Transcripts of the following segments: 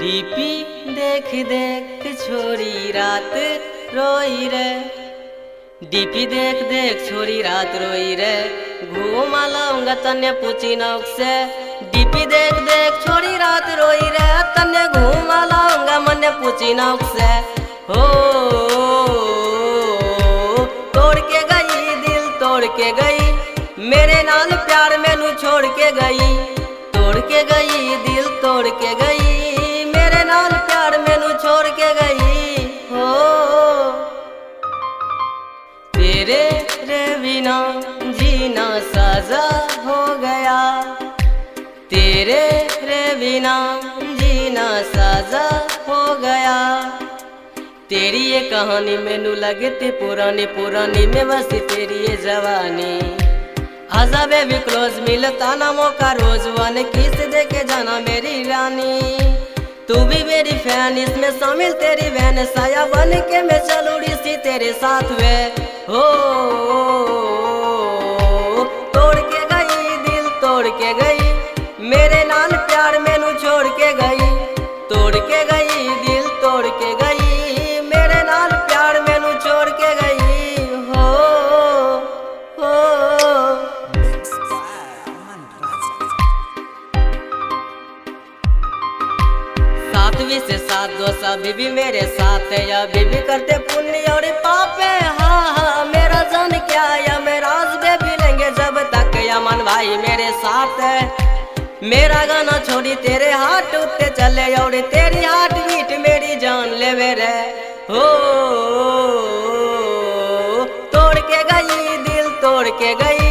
DP देख देख छोरी रात रोई रे। डीपी देख देख छोरी रात रोई रे। घूम लाऊंगा तन्ने पूछी नौक से। डीपी देख देख छोरी रात रोई रे। तन्ने घूम लाऊंगा मन्ने पूछी नौक से। हो तोड़ के गई दिल तोड़ के गई। मेरे नाल प्यार मैनू छोड़ के गई। तोड़ के गई दिल तोड़ के गई। मेरे नाल प्यार मैनू छोड़ के गई। हो तेरे रे बिना जीना साजा हो गया। तेरे रे बिना जीना साजा हो गया। तेरी ये कहानी मैनू लगती पुरानी पुरानी में बसी तेरी ये जवानी। आजा बेबी क्लोज मिलता ना मौका रोज वन किस दे के जाना मेरी रानी। तू भी मेरी फैन इसमें शामिल तेरी बहन साया बन के मैं चलूड़ी सी तेरे साथ वे। हो तोड़ के गई दिल तोड़ के गई। मेरे नाल प्यार मैनू छोड़ के गई। तोड़ के गई दिल तोड़ के गई। मेरे नाल प्यार मैनू छोड़ के गई। हो सातवीं से सात दो अभी भी मेरे साथ है। अभी भी करते पुण्य और पाप है। हाँ हाँ मेरा जान क्या या मेरा बेबी लेंगे जब तक यमन भाई मेरे साथ है। मेरा गाना छोड़ी तेरे हाथ उठते चले और तेरी हाथ बीट मेरी जान ले मेरे। हो तोड़ के गई दिल तोड़ के गई।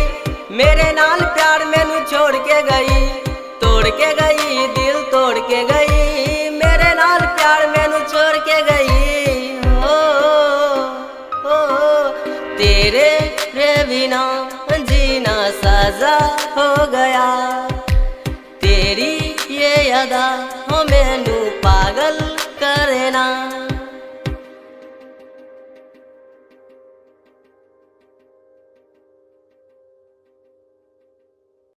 मेरे नाल प्यार मैनू छोड़ के गई। तोड़ के गई दिल तोड़ के गई। मेरे नाल प्यार मैनू छोड़ के गई। हो तेरे रे बिना जीना साजा हो गया। तेरी ये अदा